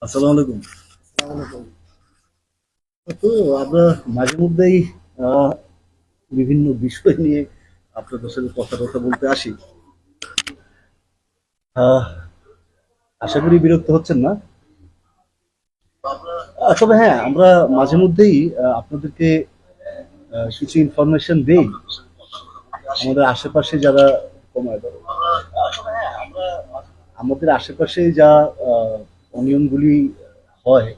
আসসালামু আলাইকুম। তো আমরা মাঝে মধ্যেই আহ, বিভিন্ন বিষয় নিয়ে আপনাদের সাথে কথা কথা বলতে আসি। আহ, আশা করি বিরক্ত হচ্ছেন না। তবে হ্যাঁ, আমরা মাঝে মধ্যেই আপনাদেরকে কিছু ইনফরমেশন দেই আমাদের আশেপাশে যারা কমায় ধরো আমাদের আশেপাশে যা অনিয়মগুলি হয়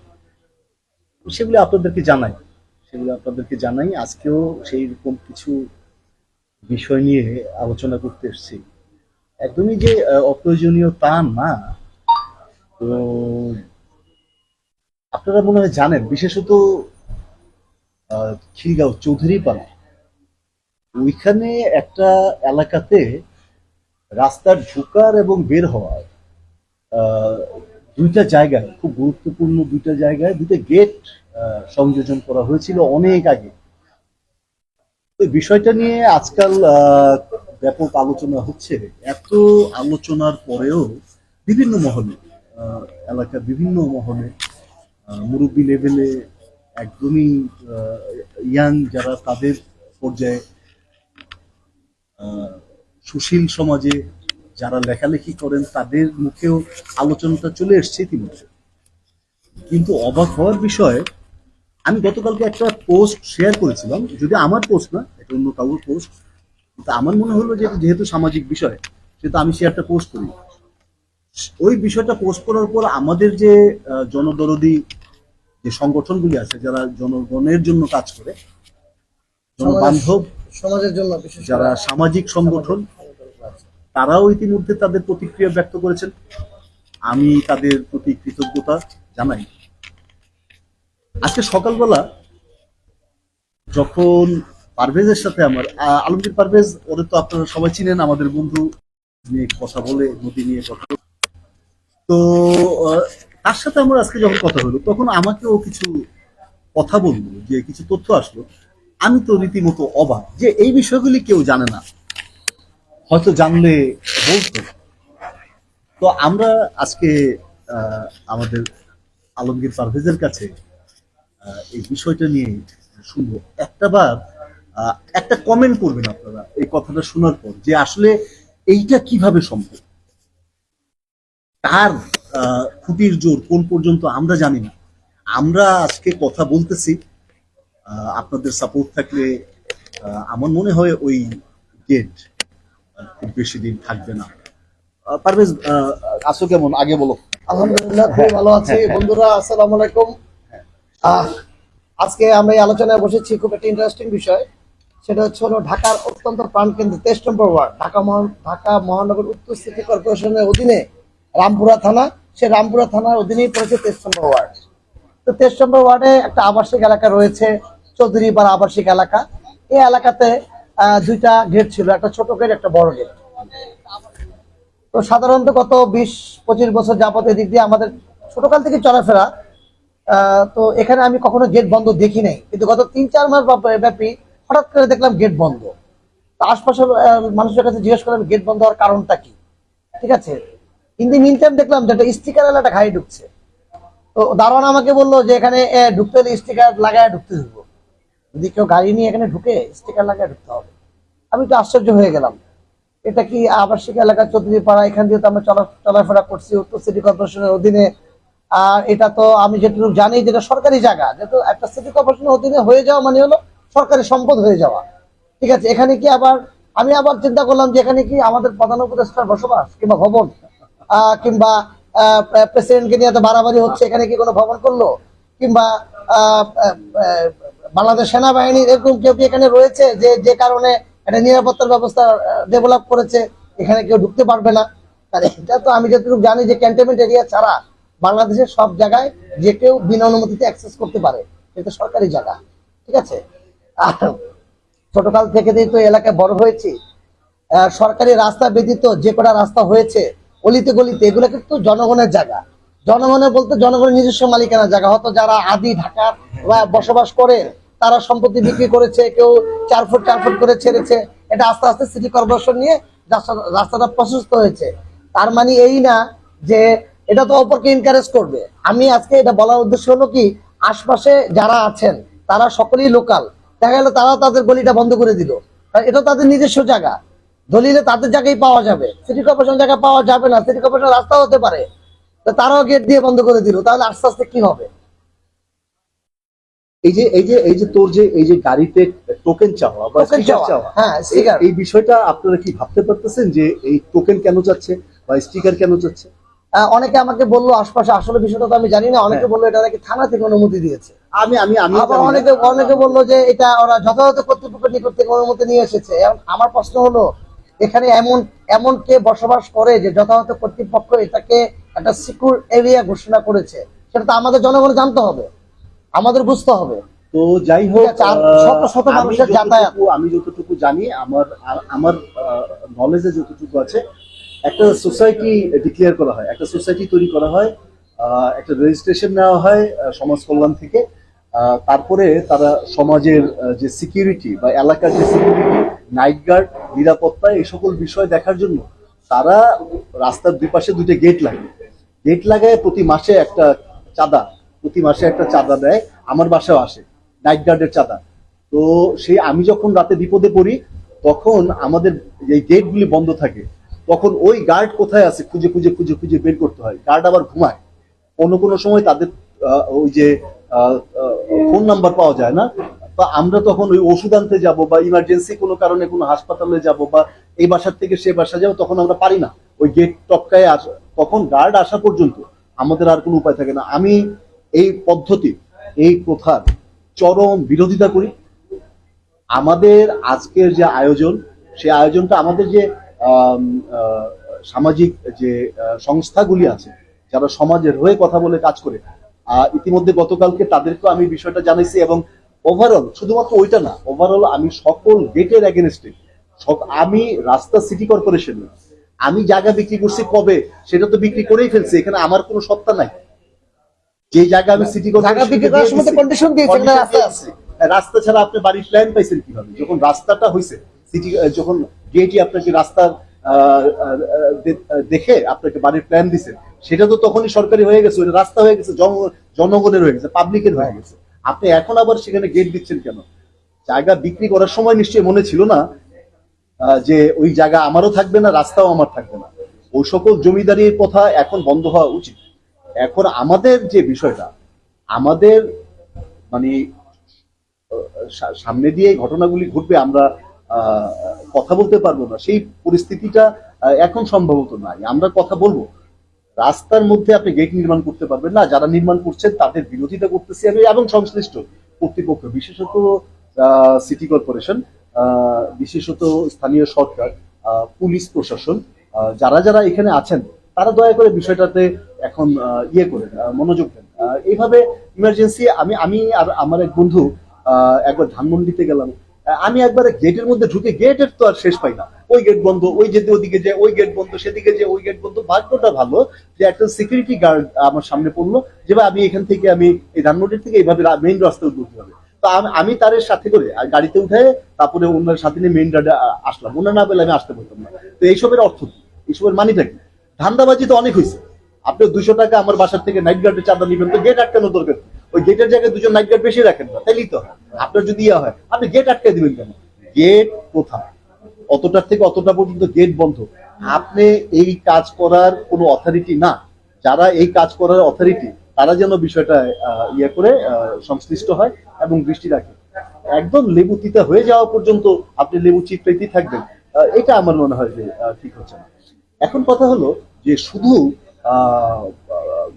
সেগুলি আপনাদেরকে জানাই। আজকেও সেই রকম কিছু বিষয় নিয়ে আলোচনা করতে এসেছি। একদমই যে অপ্রয়োজনীয় তা না। তো আপনারা মনে হয় জানেন, বিশেষত খিলগাঁও চৌধুরীপাড়া ওইখানে একটা এলাকাতে রাস্তার ঢোকার এবং বের হওয়ার আহ, দুইটা জায়গায়, খুব গুরুত্বপূর্ণ দুইটা জায়গায় দুইটা গেট সংযোজন করা হয়েছিল অনেক আগে। তো বিষয়টা নিয়ে আজকাল ব্যাপক আলোচনা হচ্ছে। এত আলোচনার পরেও বিভিন্ন মহলে, এলাকার বিভিন্ন মহলে, মুরব্বী লেভেলে, একদমই ইয়াং যারা তাদের পর্যায়ে, আহ, সুশীল সমাজে যারা লেখালেখি করেন তাদের মুখেও আলোচনাটা চলে এসছে ইতিমধ্যে। কিন্তু অবাক হওয়ার বিষয়, আমি গতকালকে একটা পোস্ট শেয়ার করেছিলাম, যদি আমার পোস্ট না, এটা অন্য কারোর পোস্ট। কিন্তু আমার মনে হলো যে এটা যেহেতু সামাজিক বিষয়, সেহেতু আমি শেয়ারটা পোস্ট করি। ওই বিষয়টা পোস্ট করার পর আমাদের যে জনদরদি যে সংগঠনগুলি আছে যারা জনগণের জন্য কাজ করে, জনবান্ধব সমাজের জন্য বিশেষ যারা সামাজিক সংগঠন, তারাও ইতিমধ্যে তাদের প্রতিক্রিয়া ব্যক্ত করেছেন। আমি তাদের প্রতি কৃতজ্ঞতা জানাই। আজকে সকালবেলা যখন পারভেজের সাথে আমার আলমগীর পারভেজ, ওদের তো আপনারা সবাই চিনেন, আমাদের বন্ধু, নিয়ে কথা বলে, নদী নিয়ে কথা বলে। তো আহ, তার সাথে আমার আজকে যখন কথা হলো তখন আমাকেও কিছু কথা বললো, যে কিছু তথ্য আসলো। আমি তো রীতিমতো অবাক যে এই বিষয়গুলি কেউ জানে না, হয়তো জানলে বলতো। তো আমরা আজকে আহ, আমাদের আলমগীর পারভেজের কাছে এই বিষয়টা নিয়ে শুনবো। একটাবার একটা কমেন্ট করবেন আপনারা এই কথাটা শোনার পর, যে আসলে এইটা কিভাবে সম্ভব। তার খুঁটির জোর কোন পর্যন্ত আমরা জানি না। আমরা আজকে কথা বলতেছি, আপনাদের সাপোর্ট থাকলে আমার মনে হয় ওই গেট খুব বেশি দিন থাকবে না। পারভেজ, আছো কেমন, আগে বলো। আলহামদুলিল্লাহ, খুবই ভালো আছি। বন্ধুরা, আসসালামু আলাইকুম। আহ, আজকে আমরা এই আলোচনায় বসেছি খুব একটা ইন্টারেস্টিং বিষয়। সেটা হচ্ছে হলো ঢাকার অত্যন্ত প্রাণকেন্দ্র 23 নম্বর ওয়ার্ড, ঢাকা মহানগর উত্তর সিটি কর্পোরেশনের অধীনে রামপুরা থানা। সে রামপুরা থানার অধীনেই পড়েছে 23 নম্বর ওয়ার্ড। তো 23 নম্বর ওয়ার্ডে একটা আবাসিক এলাকা রয়েছে, চৌধুরীপাড়া আবাসিক এলাকা। এই এলাকাতে দুইটা গেট ছিল, একটা ছোট গেট, একটা বড় গেট। তো সাধারণত গত 20-25 বছর যাবত এদিক দিয়ে আমাদের ছোটকাল থেকে চলাফেরা। তো এখানে আমি কখনো গেট বন্ধ দেখি নাই, কিন্তু গত 3-4 মাস ব্যাপী হঠাৎ করে দেখলাম গেট বন্ধ। তো আশপাশের মানুষের কাছে জিজ্ঞেস করলাম গেট বন্ধ হওয়ার কারণটা কি। ঠিক আছে, ইন দি মিন টাইম দেখলাম যে একটা স্টিকার একটা গাড়ি ঢুকছে। তো দারোয়ান আমাকে বললো যে এখানে ঢুকতে হলে স্টিকার লাগায় ঢুকতে দেবো, যদি কেউ গাড়ি নিয়ে এখানে ঢুকে স্টিকার লাগায় ঢুকতে হবে। আমি তো আশ্চর্য হয়ে গেলাম, এটা কি আবাসিক এলাকা চৌধুরীপাড়া, এখান দিয়ে তো আমরা চলাফেরা করছি উত্তর সিটি কর্পোরেশনের অধীনে। আর এটা তো আমি যেটুকু জানি যেটা সরকারি জায়গা, যেহেতু একটা সিটি কর্পোরেশনের অধীনে হয়ে যাওয়া মানে হলো সরকারি সম্পদ হয়ে যাওয়া। ঠিক আছে, এখানে কি আবার আমি আবার চিন্তা করলাম যে এখানে কি আমাদের প্রধান উপদেষ্টার বসবাস কিংবা ভবন, কিংবা প্রেসিডেন্টকে নিয়ে এত বাড়াবাড়ি হচ্ছে, এখানে কি কোনো ভবন করলো, কিংবা আহ, আহ, বাংলাদেশ সেনাবাহিনীর এরকম কেউ কি এখানে রয়েছে যে যে কারণে একটা নিরাপত্তার ব্যবস্থা ডেভেলপ করেছে, এখানে কেউ ঢুকতে পারবে না। আর এটা তো আমি যতটুকু জানি যে ক্যান্টনমেন্ট এরিয়া ছাড়া বাংলাদেশের সব জায়গায় যে কেউ বিনা অনুমতিতে অ্যাক্সেস করতে পারে, এটা সরকারি জায়গা। ঠিক আছে, আর ছোটকাল থেকে তো এলাকায় বড় হয়েছি। সরকারি রাস্তা ব্যতীত যে কটা রাস্তা হয়েছে অলিতে গলিতে, এগুলো কিন্তু জনগণের জায়গা। জনগণের বলতে জনগণের নিজস্ব মালিকানার জায়গা, হয়তো যারা আদি ঢাকার বসবাস করে তারা সম্পত্তি বিক্রি করেছে, কেউ 4 ফুট 4 ফুট করে ছেড়েছে। এটা আস্তে আস্তে সিটি কর্পোরেশন নিয়ে রাস্তাটা প্রশস্ত হয়েছে। তার মানে এই না যে এটা তো অপরকে এনকারেজ করবে। আমি আজকে এটা বলার উদ্দেশ্য হলো কি, আশপাশে যারা আছেন তারা সকলেই লোকাল, দেখা গেল তারা তাদের গলিটা বন্ধ করে দিল, কারণ এটা তাদের নিজস্ব জায়গা, দলিলে তাদের জায়গায় পাওয়া যাবে, সিটি কর্পোরেশন জায়গা পাওয়া যাবে না, সিটি কর্পোরেশন রাস্তা হতে পারে, তো তারাও গেট দিয়ে বন্ধ করে দিল, তাহলে আস্তে আস্তে কি হবে? এই যে তোর যে এই যে গাড়িতে টোকেন চাওয়া বা Token স্টিকার চাওয়া, চাওয়া, হ্যাঁ, sticker। এই বিষয়টা আপনারা কি ভাবতে পারতেছেন যে এই টোকেন কেন চাচ্ছে বা স্টিকার কেন চাচ্ছে? অনেকে আমাকে বললো আশপাশে, আসলে বিষয়টা তো আমি জানি না, অনেকে বললো এটা নাকি থানা থেকে অনুমতি দিয়েছে। আমি আমি আমি আবার অনেকে বললো যে এটা ওরা যথাযথ কর্তৃপক্ষের নিকট থেকে অনুমতি নিয়ে এসেছে। এখন আমার প্রশ্ন হলো, এখানে এমন এমন কে বসবাস করে যে যথাযথ কর্তৃপক্ষ এটাকে একটা সিকিউর এরিয়া ঘোষণা করেছে? সেটা তো আমাদের জনগণ জানতে হবে, আমাদের বুঝতে হবে। তো যাই হোক, ঠিক আছে, আর শত শত মানুষের যাতায়াত। আমি যতটুকু জানি, আমার নলেজে যতটুকু আছে, একটা সোসাইটি ডিক্লেয়ার করা হয়, একটা সোসাইটি তৈরি করা হয়, একটা রেজিস্ট্রেশন নেওয়া হয় সমাজ কল্যাণ থেকে। তারপরে তারা সমাজের যে সিকিউরিটি বা এলাকার যে সিকিউরিটি, নাইট গার্ড, নিরাপত্তা, এই সকল বিষয় দেখার জন্য তারা রাস্তার দুই পাশে দুইটা গেট লাগায় প্রতি মাসে একটা চাঁদা দেয়। আমার বাসাও আসে নাইট গার্ডের চাঁদা। তো সেই আমি যখন রাতে বিপদে পড়ি, তখন আমাদের এই গেটগুলি বন্ধ থাকে, তখন ওই গার্ড কোথায় আছে খুঁজে খুঁজে খুঁজে খুঁজে বের করতে হয়। গার্ড আবার ঘুমায়, কোনো সময় তাদের ওই যে ফোন নাম্বার পাওয়া যায় না, বা আমরা তখন ওই ওষুধ আনতে যাব বা ইমার্জেন্সি কোনো কারণে কোনো হাসপাতালে যাব বা এই বাসার থেকে সে বাসা যাবো, তখন আমরা পারি না, ওই গেট টপকায় তখন গার্ড আসা পর্যন্ত আমাদের আর কোনো উপায় থাকে না। আমি এই পদ্ধতি, এই প্রথার চরম বিরোধিতা করি। আমাদের আজকের যে আয়োজন, সেই আয়োজনটা আমাদের যে সামাজিক যে সংস্থাগুলি আছে, যারা সমাজের হয়ে কথা বলে কাজ করে, ইতিমধ্যে গতকালকে তাদেরকেও আমি বিষয়টা জানাইছি। এবং ওভারঅল, শুধুমাত্র ওইটা না, ওভারঅল আমি সকল গেটের এগেনস্টে। আমি রাস্তা সিটি কর্পোরেশন, আমি জায়গা বিক্রি করছি কবে, সেটা তো বিক্রি করেই ফেলছি, এখানে আমার কোনো সত্তা নাই। যে জায়গা আমি সিটি রাস্তা ছাড়া আপনি বাড়ির প্ল্যান পাইছেন কিভাবে? যখন রাস্তাটা হয়েছে, সিটি যখন গেটই আপনাকে রাস্তার দেখে আপনাকে বাড়ির প্ল্যান দিছে, সেটা তো তখনই সরকারি হয়ে গেছে, ওই রাস্তা হয়ে গেছে, জনগণের হয়ে গেছে, পাবলিকের হয়ে গেছে। আপনি এখন আবার সেখানে গেট দিচ্ছেন কেন? জায়গা বিক্রি করার সময় নিশ্চয়ই মনে ছিল না যে ওই জায়গা আমারও থাকবে না, রাস্তাও আমার থাকবে না। ওই সকল জমিদারির কথা এখন বন্ধ হওয়া উচিত। এখন আমাদের যে বিষয়টা, আমাদের মানে সামনে দিয়ে ঘটনাগুলি ঘটবে, আমরা কথা বলতে পারবো না, সেই পরিস্থিতিটা এখন সম্ভবত নাই। আমরা কথা বলবো, রাস্তার মধ্যে আপনি গেট নির্মাণ করতে পারবেন না। যারা নির্মাণ করছেন তাদের বিরোধিতা করতেছি আমি, এবং সংশ্লিষ্ট কর্তৃপক্ষ, বিশেষত সিটি কর্পোরেশন, বিশেষত স্থানীয় সরকার, পুলিশ প্রশাসন, যারা যারা এখানে আছেন, তারা দয়া করে বিষয়টাতে এখন করেন, মনোযোগ দেন। এইভাবে ইমার্জেন্সি, আমি আর আমার এক বন্ধু একবার ধানমন্ডিতে গেলাম, আমি একবারে গেটের মধ্যে ঢুকে, গেটের তো আর শেষ পাই না, ওই গেট বন্ধ, ওই যেতে ওদিকে যায়, ওই গেট বন্ধ, সেদিকে যে ওই গেট বন্ধ। ভাগ্যটা ভালো যে একটা সিকিউরিটি গার্ড আমার সামনে পড়লো, যে আমি এখান থেকে, আমি এই ধানমন্ডির থেকে এইভাবে মেইন রাস্তায় উঠতে হবে। তো আমি তার সাথে করে গাড়িতে উঠে তারপরে ওনার সাথে নিয়ে মেইন রোডে আসলাম। ওনার না পেলে আমি আসতে পারতাম না। তো এইসবের অর্থ কি? এইসবের মানিটা কি? ধান্দাবাজি তো অনেক হয়েছে। আপনি 200 টাকা আমার বাসার থেকে নাইট গার্ডের চাঁদা নিবেন, তো গেট আটকানো দরকার। ওই গেটের জায়গায় 2জন নাইট গার্ড বেশি রাখেন না, তাইলেই তো হয়। আপনার যদি ইয়া হয়, আপনি গেট আটকে দিবেন কেন? গেট কোথায়? অতটার থেকে অতটা পর্যন্ত গেট বন্ধ। আপনি এই কাজ করার কোনো অথরিটি না। যারা এই কাজ করার অথরিটি, তারা যেন বিষয়টা করে সংশ্লিষ্ট হয় এবং দৃষ্টি রাখে। একদম লেবু তিতা হয়ে যাওয়া পর্যন্ত আপনি লেবু চিপড়াইতেই থাকবেন, এটা আমার মনে হয় যে ঠিক হচ্ছে না। এখন কথা হলো যে শুধু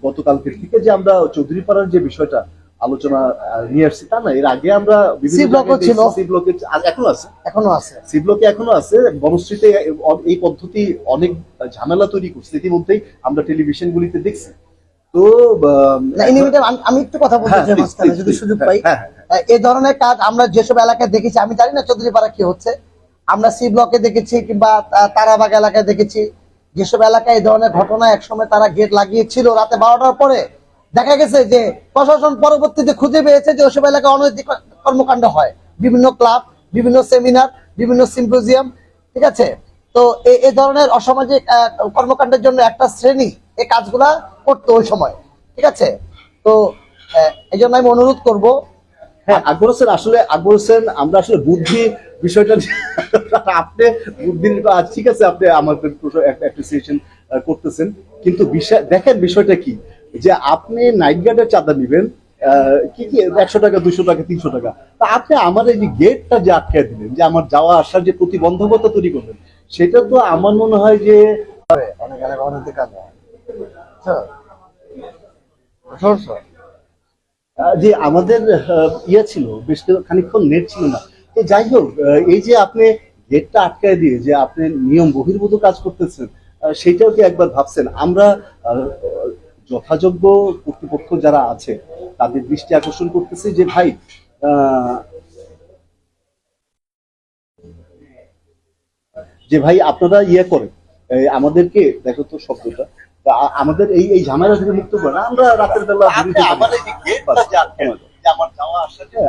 গতকালকের থেকে যে আমরা চৌধুরীপাড়ার যে বিষয়টা আলোচনা নিয়ে আসছি তা না, এর আগে আমরা এখনো আছে বনশ্রীতে এই পদ্ধতি অনেক ঝামেলা তৈরি করছে, ইতিমধ্যেই আমরা টেলিভিশন গুলিতে দেখছি। তো আমি একটু কথা বলতে চাই মাঝখানে, যদি সুযোগ পাই। এই ধরনের কাজ আমরা যেসব এলাকায় দেখেছি, আমি জানি না চৌধুরীপাড়া কি হচ্ছে, আমরা সি ব্লকে দেখেছি কিংবা তারাবাগ এলাকায় দেখেছি, যেসব এলাকায় এই ধরনের ঘটনা একসময় তারা গেট লাগিয়েছিল রাতে 12টার পরে, দেখা গেছে যে প্রশাসন পরবর্তীতে খুঁজে পেয়েছে যে ওসব এলাকায় অনৈতিক কর্মকাণ্ড হয়, বিভিন্ন ক্লাব, বিভিন্ন সেমিনার, বিভিন্ন সিম্পোজিয়াম, ঠিক আছে। তো এই ধরনের অসামাজিক কর্মকাণ্ডের জন্য একটা শ্রেণী এই কাজগুলা করতো ওই সময়, ঠিক আছে? তো এই জন্য আমি অনুরোধ করব। হ্যাঁ আকবর হোসেন, আসলে আকবর হোসেন আমরা আসলে বুদ্ধি বিষয়টা আপনি বুদ্ধির ঠিক আছে, আপনি আমাদের অ্যাপ্রিসিয়েশন করতেছেন, কিন্তু বিষয় দেখেন বিষয়টা কি, যে আপনি নাইট গার্ডের চাঁদা নিবেন কি কি 100 টাকা 200 টাকা 300 টাকা, তা আপনি আমার এই যে গেটটা যে আটকে দিলেন, যে আমার যাওয়া আসার যে প্রতিবন্ধকতা তৈরি করবেন, সেটা তো আমার মনে হয় যে যে আমাদের ইয়ে ছিল, বেশ খানিকক্ষণ নেট ছিল না। তো যাই হোক, এই যে আপনি গেটটা আটকায় দিয়ে যে আপনি নিয়ম বহির্ভূত কাজ করতেছেন, সেইটাও কি একবার ভাবছেন? আমরা যথাযোগ্য কর্তৃপক্ষ যারা আছে তাদের দৃষ্টি আকর্ষণ করতেছি যে ভাই আপনারা ইয়ে করেন, আমাদেরকে দেখো তো শব্দটা, আমাদের এই এই ঝামেলা থেকে মুক্ত করেন। আমরা রাতের বেলা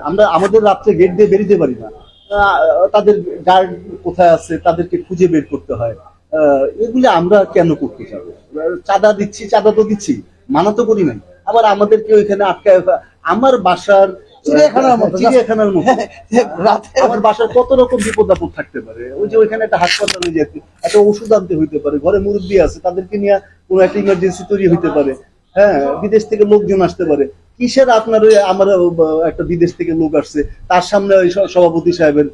আমরা আমাদের রাত্রে গেট দিয়ে বেরিয়ে পারি না, তাদের গার্ড কোথায় আছে তাদেরকে খুঁজে বের করতে হয়। এগুলি আমরা কেন করতে যাবো? চাঁদা দিচ্ছি, চাঁদা তো দিচ্ছি, মানা তো করি নাই, আবার আমাদেরকে ওইখানে আটকায়। আমার বাসার চিড়িয়াখানার মতো আমার বাসার কত রকম বিপদ আপদ থাকতে পারে। ওই যে ওইখানে একটা হাসপাতালে যেতে, একটা ওষুধ আনতে হইতে পারে, ঘরে মুরব্বী আছে তাদেরকে নিয়ে কোনো একটা ইমার্জেন্সি তৈরি হইতে পারে, হ্যাঁ বিদেশ থেকে লোকজন আসতে পারে। কিসের আপনার ওই আমার একটা বিদেশ থেকে লোক আসছে, তার সামনে ওই সভাপতি সাহেবের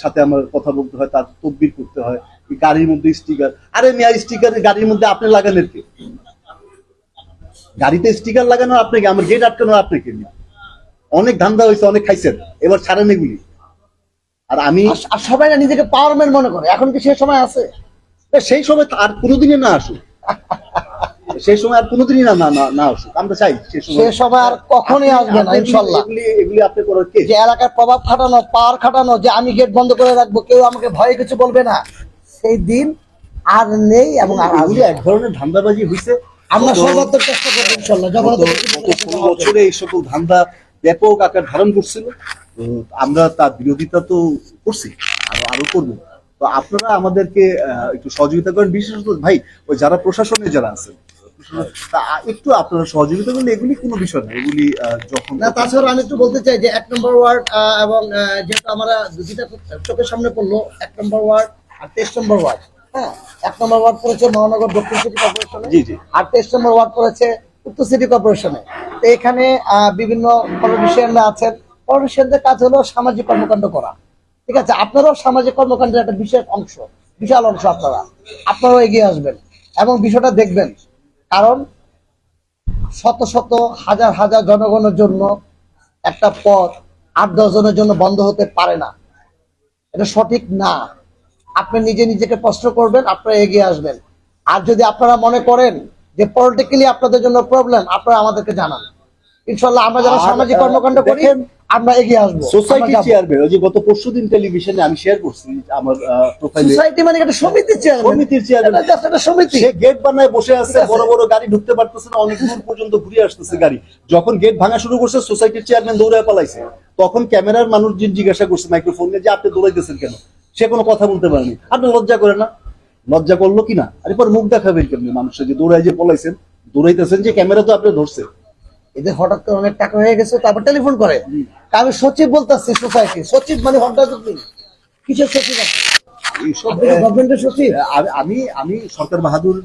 সাথে আমার কথা বলতে হয়, তার তদবির করতে হয়, গাড়ির মধ্যে স্টিকার। আরে মিয়া, স্টিকার গাড়ির মধ্যে আপনি লাগানোর কে? গাড়িতে স্টিকার লাগানো আপনাকে, আমার গেট আটকানো আপনাকে? অনেক ধান্দা হয়েছে, অনেক খাইছেন, এবার ছাড়েন এগুলি। আর আমি আর সবাই না নিজেকে পাওয়ারম্যান মনে করে, এখন কি সেই সময় আছে? সেই সময় আর কোনোদিনই না আসুক, সেই সময় আর কোনোদিনই না না না আসুক, আমরা চাই সেই সময় আর কখনোই আসবে না ইনশাআল্লাহ। এগুলি আপনি করার কে? যে এলাকার প্রভাব খাটানো, পাওয়ার খাটানো, যে আমি গেট বন্ধ করে রাখবো, কেউ আমাকে ভয়ে কিছু বলবে না, সেই দিন আর নেই। এবং এগুলি এক ধরনের ধান্দাবাজি হয়েছে। আমরা সর্বাত্মক চেষ্টা করবো ইনশাআল্লাহ। গত 16 বছরে এই সকল ধান্দা ব্যাপক আকার ধারণ করছিল, আমরা তার বিরোধিতা তো করছি, আরো করবো। তো আপনারা আমাদেরকে একটু সহযোগিতা করেন, বিশেষত ভাই ওই যারা প্রশাসনে যারা আছেন, একটু আপনারা সহযোগিতা করলে এগুলি কোনো বিষয় না, এগুলি যখন না। তাছাড়া আমি একটু বলতে চাই যে 1 নম্বর ওয়ার্ড এবং যেহেতু আমরা দুটা চোখের সামনে পড়লো, 1 নম্বর ওয়ার্ড আর 23 নম্বর ওয়ার্ড। হ্যাঁ, 1 নম্বর ওয়ার্ড পড়েছে মহানগর দক্ষিণ সিটি কর্পোরেশনে, জি জি, আর 23 নম্বর ওয়ার্ড পড়েছে উত্তর সিটি কর্পোরেশনে। তো এখানে বিভিন্ন পলিটিশিয়ানরা আছেন। পলিটিশিয়ানদের কাজ হলো সামাজিক কর্মকাণ্ড করা, ঠিক আছে? আপনারাও সামাজিক কর্মকাণ্ডের একটা বিশেষ অংশ, বিশাল অংশ। আপনারাও এগিয়ে আসবেন এবং বিষয়টা দেখবেন, কারণ শত শত হাজার হাজার জনগণের জন্য একটা পথ 8-10 জনের জন্য বন্ধ হতে পারে না, এটা সঠিক না। আপনি নিজেকে প্রশ্ন করবেন, আপনারা এগিয়ে আসবেন। আর যদি আপনারা মনে করেন যে পলিটিক্যালি আপনাদের জন্য প্রবলেম, আপনারা আমাদেরকে জানান। ইনশাআল্লাহ আমরা যারা সামাজিক কর্মকাণ্ড করি আমরা এগিয়ে আসবো। সোসাইটি চেয়ারম্যান, ওই যে গত পরশুদিন টেলিভিশনে আমি শেয়ার করছি আমার প্রোফাইলে, সোসাইটি মানে একটা সমিতির চেয়ারম্যান, সমিতির চেয়ারম্যান, জাস্ট একটা সমিতি। সে গেট বানায় বসে আছে, বড় বড় গাড়ি ঢুকতে পারতেছে না, অনেক দূর পর্যন্ত ঘুরে আসতেছে গাড়ি। যখন গেট ভাঙা শুরু করছে, সোসাইটির চেয়ারম্যান দৌড়ায় পালাইছে। তখন ক্যামেরার মানুষজন জিজ্ঞাসা করছে মাইক্রোফোন নিয়ে যে আপনি দৌড়াইতেছেন কেন? সে কোনো কথা বলতে পারেনি। আপনি লজ্জা করে না? লজ্জা করলো কিনা? আরে পর মুখ দেখাবেন কেমনি মানুষের, যে দৌড়ায় যে পলাইছেন, দৌড়াইতেছেন, যে ক্যামেরা তো আপনি ধরছে। এদের হঠাৎ করে অনেক টাকা হয়ে গেছে, তারপর টেলিফোন করে, আমি সচিব বলতেছি সোসাইটি। সচিব মানে হঠাৎ কিসের সচিব? গভর্নমেন্টের সচিব? আমি আমি সরকার বাহাদুর,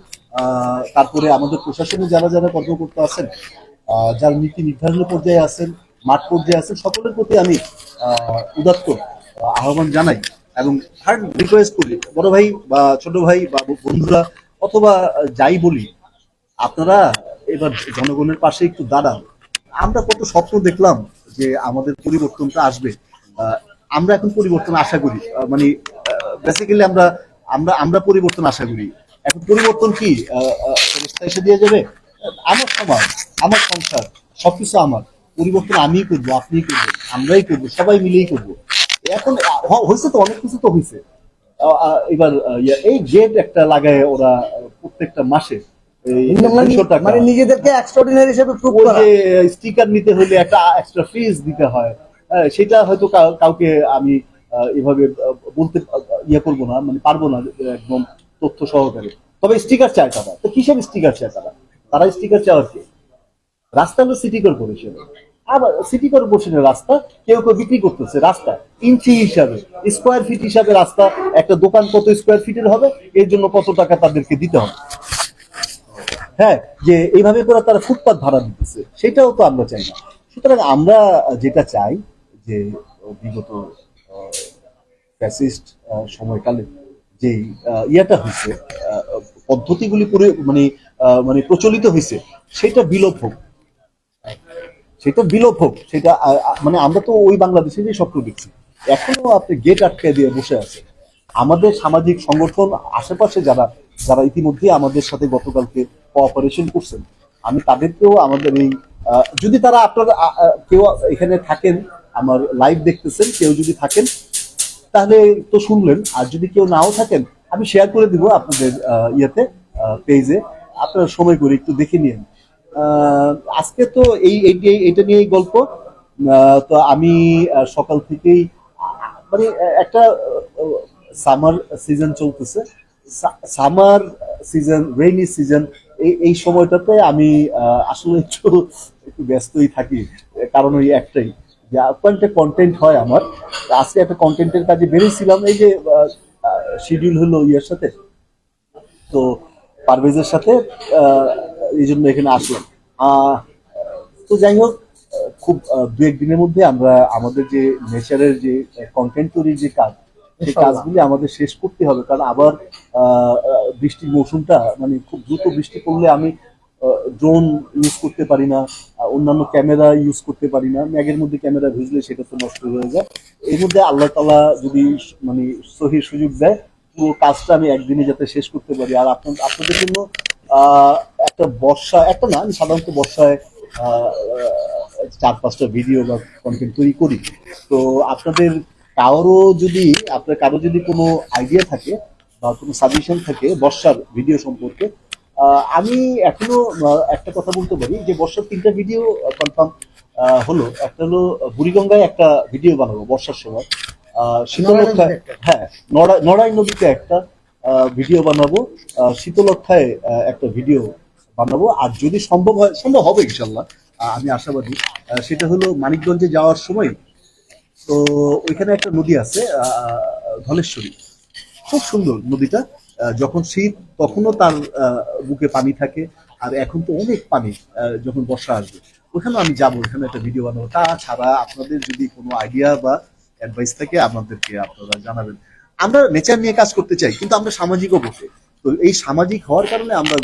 তারপরে আমাদের প্রশাসনে যারা যারা কর্মকর্তা আছেন, যারা নীতি নির্ধারণের পর্যায়ে আছেন, মাঠ পর্যায়ে আছেন, সকলের প্রতি আমি উদাত্ত আহ্বান জানাই এবং হার্ড রিকোয়েস্ট করি, বড় ভাই বা ছোট ভাই বা বন্ধুরা অথবা যাই বলি, আপনারা এবার জনগণের পাশে একটু দাঁড়ান। আমরা কত স্বপ্ন দেখলাম যে আমাদের পরিবর্তনটা আসবে, আমরা এখন পরিবর্তন আশা করি, মানে বেসিক্যালি আমরা আমরা আমরা পরিবর্তন আশা করি। এখন পরিবর্তন কি ফেরেশতা এসে দিয়ে যাবে? আমার সমাজ, আমার সংসার, সবকিছু আমার। পরিবর্তন আমিই করবো, আপনিই করবেন, আমরাই করবো, সবাই মিলেই করবো। এখন হয়েছে তো, অনেক কিছু তো হয়েছে। এবার এই গেট একটা লাগায় ওরা প্রত্যেকটা মাসে মানে নিজেদেরকে এক্সট্রাঅর্ডিনারি হিসেবে প্রুভ করা। স্টিকার নিতে হলে একটা এক্সট্রা ফিস দিতে হয়, সেটা হয়তো কাউকে আমি এভাবে বলতে ইয়ে করবো না, মানে পারবো না একদম তথ্য সহকারে। তবে স্টিকার চায় তারা, তো কিসের স্টিকার চায় তারা? তারা স্টিকার চাওয়ার কি? রাস্তা হলো সিটি কর্পোরেশন, আবার সিটি কর্পোরেশনের রাস্তা কেউ কেউ বিক্রি করতেছে রাস্তা ইঞ্চি হিসাবে, স্কোয়ার ফিট হিসাবে রাস্তা। একটা দোকান কত স্কোয়ার ফিটের হবে, এর জন্য কত টাকা তাদেরকে দিতে হবে। হ্যাঁ, যে এইভাবে করে তারা ফুটপাত ভাড়া দিতেছে, সেটাও তো আমরা চাই না। সুতরাং আমরা যেটা চাই যে বিগত ফ্যাসিস্ট সময়কালে যে ইয়াটা হয়েছে, পদ্ধতিগুলি মানে মানে প্রচলিত হয়েছে, সেটা বিলোপ হোক, সেটা বিলোপ হোক। সেটা মানে আমরা তো ওই বাংলাদেশেরই স্বপ্ন দেখছি। এখনো আপনি গেট আটকে দিয়ে বসে আছে। আমাদের সামাজিক সংগঠন আশেপাশে যারা যারা ইতিমধ্যে আমাদের সাথে গতকালকে কোঅপারেশন করছেন, আমি তাদেরকেও আমাদের এই যদি তারা আপনারা কেউ এখানে থাকেন, আমার লাইভ দেখতেছেন, কেউ যদি থাকেন তাহলে তো শুনলেন, আর যদি কেউ নাও থাকেন আমি শেয়ার করে দিব আপনাদের ইয়েতে, পেজে। আপনারা সময় করে একটু দেখে নিন। আজকে তো এইটা নিয়েই গল্প। তো আমি সকাল থেকেই মানে একটা সামার সিজন চলতেছে, সামার সিজন, রেইনি সিজন, এই সময়টাতে আমি আসলে একটু ব্যস্তই থাকি। কারণ ওই একটাই যে একটা কন্টেন্ট হয় আমার। আজকে একটা কন্টেন্টের কাজে বেরিয়েছিলাম, এই যে শিডিউল হলো ইয়ের সাথে, তো পারভেজের সাথে, এই জন্য এখানে আসলাম। তো যাই হোক, খুব দু একদিনের মধ্যে আমরা আমাদের যে নেচারের যে কন্টেন্ট তৈরির যে কাজ, সেই কাজগুলি আমাদের শেষ করতে হবে। কারণ আবার বৃষ্টির মৌসুমটা, মানে খুব দ্রুত বৃষ্টি পড়লে আমি ড্রোন ইউজ করতে পারি না, অন্যান্য ক্যামেরা ইউজ করতে পারি না। ম্যাগের মধ্যে ক্যামেরা ভিজলে সেটা তো নষ্ট হয়ে যায়। এর মধ্যে আল্লাহ তাআলা যদি মানে সহি সুযোগ দেয়, পুরো কাজটা আমি একদিনে যাতে শেষ করতে পারি। আর আপনাদের জন্য একটা বর্ষা, একটা না, আমি সাধারণত বর্ষায় 4-5টা ভিডিও বা কন্টেন্ট তৈরি করি। তো আপনাদের কারো যদি কোনো আইডিয়া থাকে বা কোনো সাজেশন থাকে বর্ষার ভিডিও সম্পর্কে, আমি এখনো একটা কথা বলতে পারি যে বর্ষার 3টা ভিডিও কনফার্ম হলো। একটা হলো বুড়িগঙ্গায় একটা ভিডিও বানাবো বর্ষার সময়, শীতলক্ষায়, হ্যাঁ, নড়াই নদীতে একটা ভিডিও বানাবো, শীতলক্ষায় একটা ভিডিও বানাবো। আর যদি সম্ভব হয়, সম্ভব হবে ইনশাল্লাহ, আমি আশাবাদী, সেটা হলো মানিকগঞ্জে যাওয়ার সময়। তো ওইখানে একটা নদী আছে ধলেশ্বরী, খুব সুন্দর নদীটা। যখন শীত তখনও তার বুকে পানি থাকে, আর এখন তো অনেক পানি যখন বর্ষা আসবে। ওখানে আমি যাবো, ওখানে একটা ভিডিও বানাবো। তাছাড়া আপনাদের যদি কোনো আইডিয়া বা অ্যাডভাইস থাকে আমাদেরকে আপনারা জানাবেন। আমরা নেচার নিয়ে কাজ করতে চাই, কিন্তু আমরা সামাজিকও বসে। তো এই সামাজিক হওয়ার কারণে আমরা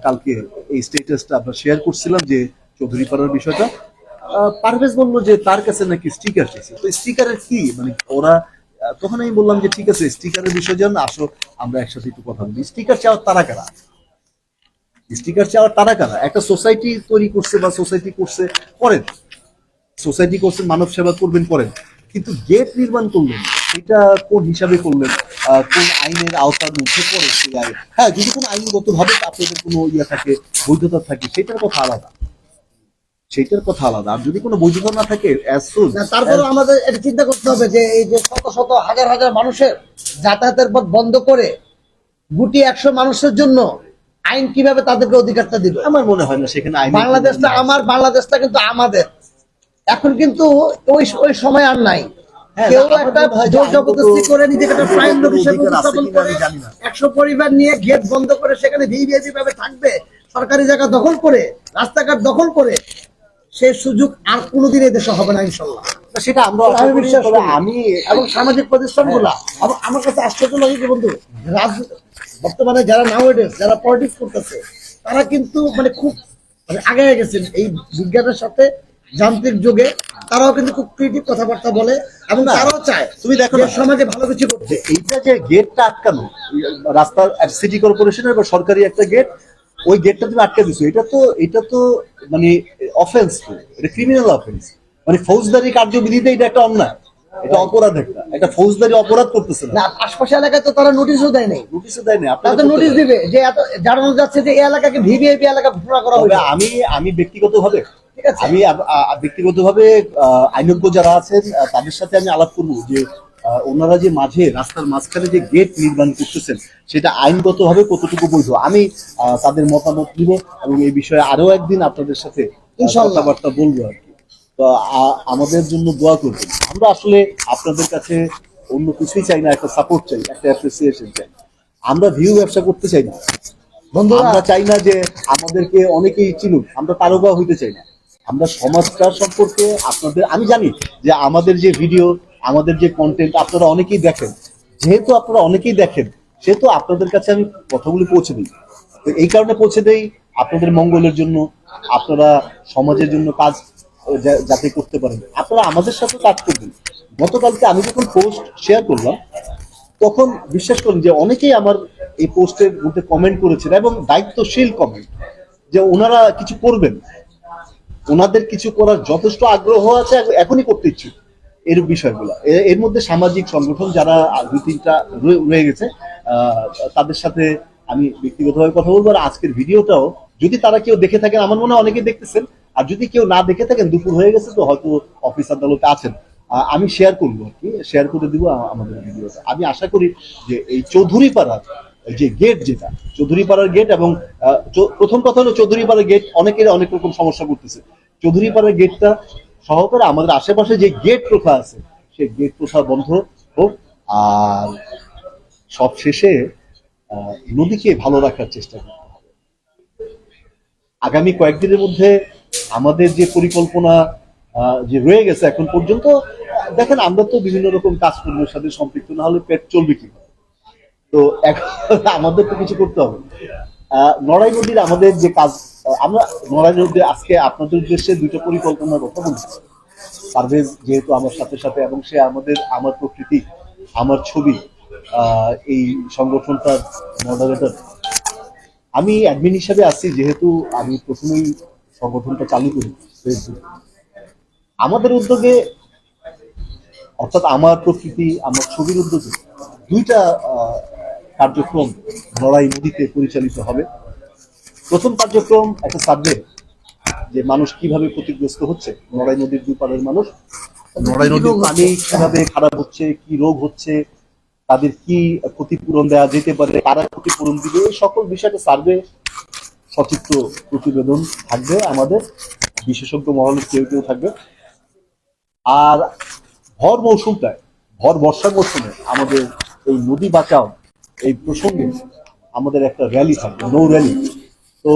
কালকে এই স্টেটাসটা আমরা শেয়ার করছিলাম যে চৌধুরী পাড়ার বিষয়টা। পারভেজ বললো যে তার কাছে নাকি স্টিকার চাইছে। তো স্টিকারের কি মানে ওরা, তখন আমি বললাম যে ঠিক আছে, স্টিকারের বিষয় যেন আসো, আমরা একসাথে একটু কথা বলি। স্টিকার চাওয়ার তারা কারা? স্টিকার চাওয়ার তারা কারা? একটা সোসাইটি তৈরি করছে বা সোসাইটি করছে, করেন। সোসাইটি করছেন, মানব সেবা করবেন, করেন। কিন্তু গেট নির্মাণ করলেন, এটা কোন হিসাবে করলেন? কোন আইনের আওতার মধ্যে পড়ে সেই আইন? হ্যাঁ, যদি কোনো আইনগত ভাবে আপনাদের কোনো ইয়ে থাকে, বৈধতা থাকে, সেটার কথা আলাদা, সেটার কথা আলাদা। আর যদি কোনো বৈধতা না থাকে, তারপরে আমাদের এটা চিন্তা করতে হবে যে এই যে শত শত হাজার হাজার মানুষের যাতায়াতের পথ বন্ধ করে গুটি 100 মানুষের জন্য আইন কিভাবে তাদেরকে অধিকারটা দিবে? আমার মনে হয় না সেখানে আইন। বাংলাদেশটা আমার, বাংলাদেশটা কিন্তু আমাদের। এখন কিন্তু ওই ওই সময় আর নাই। কেউ একটা জোর জবরদস্তি করে নিজেকে একটা প্রাইম লোক হিসেবে উপস্থাপন করে 100 পরিবার নিয়ে গেট বন্ধ করে সেখানে ভিভিআইপি ভাবে থাকবে, সরকারি জায়গা দখল করে, রাস্তাঘাট দখল করে, সেই সুযোগ আর কোনোদিন এই দেশে হবে না ইনশাল্লাহ। সেটা আমরা বিশ্বাস করি। আমি এবং সামাজিক প্রতিষ্ঠানগুলো, আমার কাছে আশ্চর্য লাগে যে বন্ধু, বর্তমানে যারা নাওয়েডেজ যারা পলিটিক্স করতেছে, তারা কিন্তু মানে খুব মানে আগে গেছেন এই বিজ্ঞানের সাথে, যান্ত্রিক যুগে। তারাও কিন্তু খুব ক্রিয়েটিভ কথাবার্তা বলে এবং তারাও চায় তুমি দেখো সমাজে ভালো কিছু করতে। এইটা যে গেটটা আটকানো, রাস্তার সিটি কর্পোরেশনের বা সরকারি একটা গেট, ওই গেটটা তুমি আটকে দিছো, এটা তো মানে অফেন্স, এটা ক্রিমিনাল অফেন্স, মানে ফৌজদারি কার্যবিধিতে এটা একটা অন্যায়, এটা অপরাধ, একটা ফৌজদারি অপরাধ করতেছে না। আশপাশে এলাকায় তো তারা নোটিশও দেয় নাই, আপনারা নোটিশ দিবে যে জানানো যাচ্ছে যে এই এলাকাকে ভিভিআইপি এলাকা ঘোষণা করা হবে। আমি ব্যক্তিগতভাবে আছে? আমি ব্যক্তিগতভাবে আইনজ্ঞ যারা আছেন তাদের সাথে আমি আলাপ করবো যে ওনারা যে মাঝে রাস্তার মাঝখানে যে গেট নির্মাণ করতেছেন সেটা আইনগতভাবে কতটুকু বৈধ। আমি তাদের মতামত নিব এবং এই বিষয়ে আরো একদিন আপনাদের সাথে ইনশাআল্লাহ। কথাবার্তা বলবো আর কি। তো আমাদের জন্য দোয়া করবেন। আমরা আসলে আপনাদের কাছে অন্য কিছুই চাই না, একটা সাপোর্ট চাই, একটা অ্যাপ্রিসিয়েশন চাই। আমরা ভিউ ব্যবসা করতে চাই না, বন্ধুরা আমরা চাই না যে আমাদেরকে অনেকেই চিনুক, আমরা তারকা হইতে চাই না। আমরা সমাজটার সম্পর্কে আপনাদের, আমি জানি যে আমাদের যে ভিডিও, আমাদের যে কন্টেন্ট আপনারা অনেকেই দেখেন, যেহেতু আপনারা অনেকেই দেখেন সেহেতু আপনাদের কাছে আমি কথাগুলি পৌঁছে দিই। তো এই কারণে পৌঁছে দেই আপনাদের মঙ্গলের জন্য, আপনারা সমাজের জন্য কাজ যাতে করতে পারেন, আপনারা আমাদের সাথে কাজ করবেন। গতকালকে আমি যখন পোস্ট শেয়ার করলাম তখন বিশ্বাস করুন যে অনেকেই আমার এই পোস্টের মধ্যে কমেন্ট করেছেন এবং দায়িত্বশীল কমেন্ট, যে ওনারা কিছু করবেন, ওনাদের কিছু করার যথেষ্ট আগ্রহ আছে, এখনই করতে ইচ্ছুক এর বিষয়গুলো। এর মধ্যে সামাজিক সংগঠন যারা দুই তিনটা রয়ে গেছে তাদের সাথে আমি ব্যক্তিগতভাবে কথা বলবো। আর আজকের ভিডিওটাও যদি তারা কেউ দেখে থাকেন, আমার মনে হয় অনেকেই দেখতেছেন, আর যদি কেউ না দেখে থাকেন দুপুর হয়ে গেছে তো হয়তো অফিস আদালতে আছেন, আমি শেয়ার করবো আর কি, শেয়ার করে দিব আমাদের ভিডিওটা। আমি আশা করি যে এই চৌধুরী পাড়ার যে গেট, যেটা চৌধুরী পাড়ার গেট, এবং প্রথম কথা হলো চৌধুরী পাড়ার গেট অনেকের অনেক রকম সমস্যা করতেছে। চৌধুরী পাড়ার গেটটা সহকারে আমাদের আশেপাশে যে গেট প্রথা আছে সেই গেট প্রথা বন্ধ হোক। আর সব শেষে নদীকে ভালো রাখার চেষ্টা করতে হবে। আগামী কয়েকদিনের মধ্যে আমাদের যে পরিকল্পনা যে রয়ে গেছে এখন পর্যন্ত, দেখেন আমরা তো বিভিন্ন রকম কাজকর্মের সাথে সম্পৃক্ত, না হলে পেট চলবে কি? তো এখন আমাদের তো কিছু করতে হবে। নড়াই নদীর আমাদের যে কাজ, আমরা নড়াই নদী আজকে আপনাদের উদ্দেশ্যে দুটো পরিকল্পনার কথা বলছি। পারভেজ যেহেতু আমার সাথে সাথে, এবং সে আমার প্রকৃতি, আমার ছবি, এই সংগঠনটার মডারেটর, আমি অ্যাডমিন হিসাবে আছি। যেহেতু আমি প্রথমেই সংগঠনটা চালু করি ফেসবুক, আমাদের উদ্যোগে, অর্থাৎ আমার প্রকৃতি আমার ছবির উদ্যোগে দুইটা কার্যক্রম নড়াই নদীতে পরিচালিত হবে। প্রথম কার্যক্রম একটা সার্ভে, যে মানুষ কিভাবে ক্ষতিগ্রস্ত হচ্ছে, নড়াই নদীর দুই পাড়ের মানুষ, নড়াই নদীর পানি কিভাবে খারাপ হচ্ছে, কি রোগ হচ্ছে, তাদের কি ক্ষতিপূরণ দেওয়া যেতে পারে, কারা ক্ষতিপূরণ দিবে, এই সকল বিষয়ে সার্ভে সচিত্র প্রতিবেদন থাকবে, আমাদের বিশেষজ্ঞ মহলের কেউ কেউ থাকবে। আর ভর মৌসুমটায়, ভর বর্ষা মৌসুমে আমাদের এই নদী বাঁচাও এই প্রসঙ্গে আমাদের একটা র্যালি থাকবে, নৌ র্যালি। তো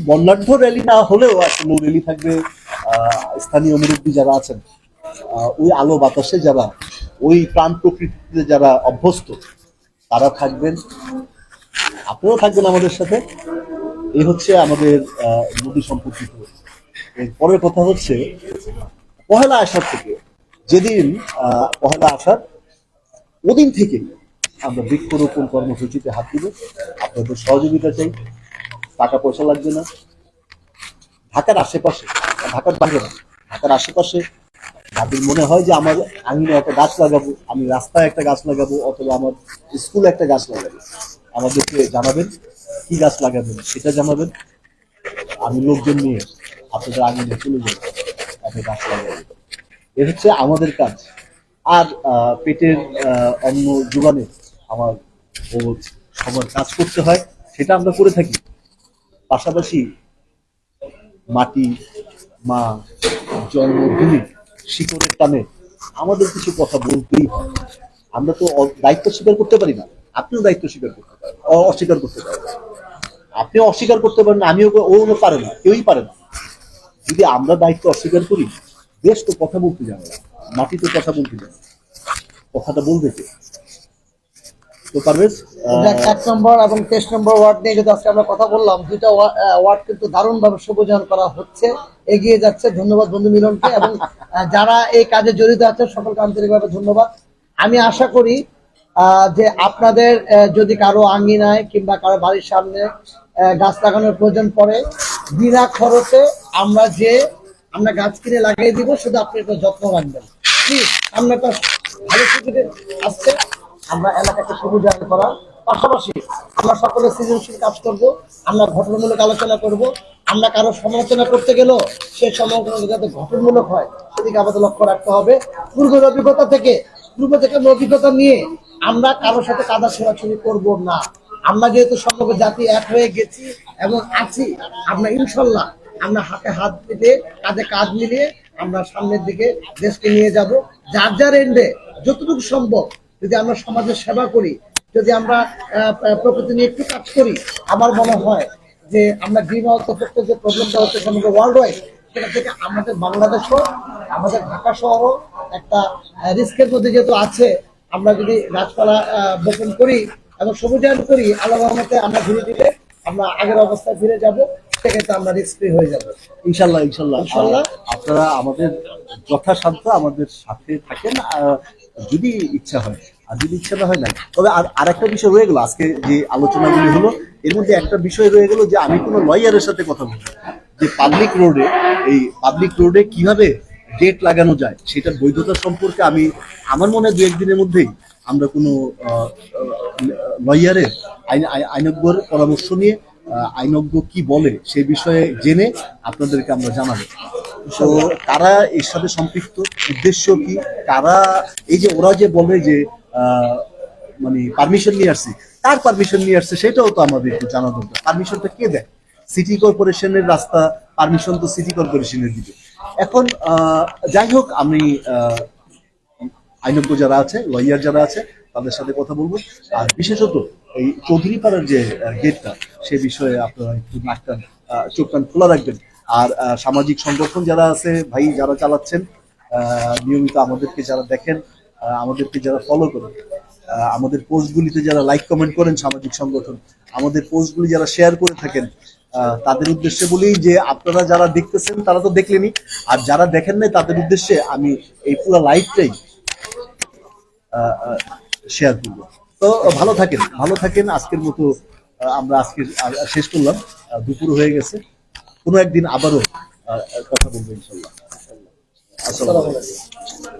বর্ণাঢ্য র্যালি না হলেও একটা নৌ র্যালি থাকবে। স্থানীয় মুরব্বী যারা আছেন, ওই আলো বাতাসে যারা, ওই প্রাণ প্রকৃতিতে যারা অভ্যস্ত, তারা থাকবেন, আপনারাও থাকবেন আমাদের সাথে। এই হচ্ছে আমাদের নদী সম্পর্কিত। এর পরের কথা হচ্ছে পহেলা আষাঢ় থেকে, যেদিন পহেলা আষাঢ়, ওদিন থেকে আমরা বৃক্ষরোপণ কর্মসূচিতে হাত দিব। আপনাদের সহযোগিতা চাই, টাকা পয়সা লাগবে না। ঢাকার আশেপাশে, ঢাকার বাইরে না, ঢাকার আশেপাশে যাদের মনে হয় যে আমার আঙিনে একটা গাছ লাগাবো, আমি রাস্তায় একটা গাছ লাগাবো, অথবা আমার স্কুলে একটা গাছ লাগাবো, আমাদেরকে জানাবেন। কি গাছ লাগাবেন সেটা জানাবেন, আমি লোকজন নিয়ে আপনাদের আঙিনে চলে যাবো, একটা গাছ লাগাবো। এ হচ্ছে আমাদের কাজ। আর পেটের অন্ন যোগানে আমার সবার কাজ করতে হয়, সেটা আমরা করে থাকি। পাশাপাশি মাটি, মা, জন্মভূমি, শিকড়ের টানে আমাদের কিছু কথা বলতেই হয়। আমরা তো দায়িত্ব স্বীকার করতে পারি না, আপনিও দায়িত্ব স্বীকার করতে পারেন, অস্বীকার করতে পারেন, আপনিও অস্বীকার করতে পারেন, আমিও, ও পারে না, কেউই পারে না। যদি আমরা দায়িত্ব অস্বীকার করি, দেশ তো কথা বলতে জানে না, মাটি তো কথা বলতে জানে, কথাটা বলবে কে? তো পারভেজ, এক নম্বর এবং 23 নম্বর ওয়ার্ড নিয়ে যদি আজকে আমরা কথা বললাম, দুইটা ওয়ার্ড কিন্তু দারুণভাবে শুভজায়ন করা হচ্ছে, এগিয়ে যাচ্ছে। ধন্যবাদ বন্ধু মিলনকে, এবং যারা এই কাজে জড়িত আছে সকলকে আন্তরিকভাবে ধন্যবাদ। আমি আশা করি যে আপনাদের যদি কারো আঙ্গিনায় কিংবা কারো বাড়ির সামনে গাছ লাগানোর প্রয়োজন পড়ে, বিনা খরচে আমরা গাছ কিনে লাগিয়ে দিব, শুধু আপনি একটু যত্ন রাখবেন প্লিজ। সামনে একটা ভালো সুযোগ আসছে, আমরা এলাকাকে সবুজায়ন করার পাশাপাশি আমরা সকলে সৃজনশীল কাজ করব, আমরা ঘটনামূলক আলোচনা করব। আমরা কারো সমালোচনা করতে গেলেও সেই সমালোচনা যাতে ঘটনামূলক হয় সেদিকে আমাদের লক্ষ্য রাখতে হবে। পূর্বের অভিজ্ঞতা থেকে অভিজ্ঞতা নিয়ে আমরা কারোর সাথে কাদা ছোড়াছুড়ি করব না। আমরা যেহেতু সমগ্র জাতি এক হয়ে গেছি এবং আছি, আমরা ইনশাল্লাহ আমরা হাতে হাত মিলিয়ে কাঁধে কাঁধ মিলিয়ে আমরা সামনের দিকে দেশকে নিয়ে যাব। যার যার এন্ডে যতটুকু সম্ভব যদি আমরা সমাজের সেবা করি, যদি আমরা প্রকৃতি নিয়ে একটু কাজ করি, আমার মনে হয় যে আমরা গ্রিন হাউস এফেক্ট যে প্রবলেমটা হচ্ছে সমগ্র ওয়ার্ল্ড ওয়াইড, সেটা থেকে আমাদের বাংলাদেশও আমাদের ঢাকা শহরও একটা রিস্কের মধ্যে যেহেতু আছে। আমরা যদি গাছপালা বপন করি এবং সবুজায়ন করি, আল্লাহর রহমতে আমরা ধীরে ধীরে আমরা আগের অবস্থায় ফিরে যাব, সেক্ষেত্রে আমরা রিস্ক ফ্রি হয়ে যাব ইনশাল্লাহ। ইনশাল্লাহ ইনশাল্লাহ। আপনারা আমাদের যথাসাধ্য আমাদের সাথে থাকেন, যদি ইচ্ছা হয়, আর যদি ইচ্ছা না হয় না। তবে আর একটা বিষয় রয়ে গেল, আজকে যে আলোচনাগুলি হলো এর মধ্যে একটা বিষয় রয়ে গেল যে আমি কোনো লয়ারের সাথে কথা বলবো যে পাবলিক রোডে কিভাবে গেট লাগানো যায় সেটার বৈধতা সম্পর্কে আমি আমার মনে হয় 2-1 দিনের মধ্যেই আমরা কোনো লয়ারের আইনজ্ঞর পরামর্শ নিয়ে আইনজ্ঞ কি বলে সেই বিষয়ে জেনে আপনাদেরকে আমরা জানাবো। তো কারা এর সাথে সম্পৃক্ত, উদ্দেশ্য কি, কারা এই যে ওরা যে বলে যে মানে পারমিশন নিয়ে আসছে, কার পারমিশন নিয়ে আসছে সেটাও তো আমাদের একটু জানা দরকার। পারমিশনটা কে দেয়? সিটি কর্পোরেশনের রাস্তা, পারমিশন তো সিটি কর্পোরেশনের দিকে। এখন যাই হোক, আমি আইনজ্ঞ যারা আছে, লয়ার যারা আছে তাদের সাথে কথা বলবো। আর বিশেষত এই চৌধুরী পাড়ার যে গেটটা সে বিষয়ে আপনারা একটু নাক কান চোখ কান খোলা রাখবেন। আর সামাজিক সংগঠন যারা আছে ভাই, যারা চালাচ্ছেন নিয়মিত আমাদেরকে যারা দেখেন, আমাদেরকে যারা ফলো করেন, আমাদের পোস্টগুলিতে যারা লাইক কমেন্ট করেন, সামাজিক সংগঠন আমাদের পোস্টগুলি যারা শেয়ার করে থাকেন, তাদের উদ্দেশ্যে বলি যে আপনারা যারা দেখতেছেন তারা তো দেখলেনই, আর যারা দেখেন নাই তাদের উদ্দেশ্যে আমি এই পুরো লাইভটাই শেয়ার করবো। তো ভালো থাকেন। আজকের মতো আমরা আজকে শেষ করলাম, দুপুর হয়ে গেছে। কোনো একদিন আবারও কথা বলবো ইনশাল্লাহ। আসসালামু আলাইকুম।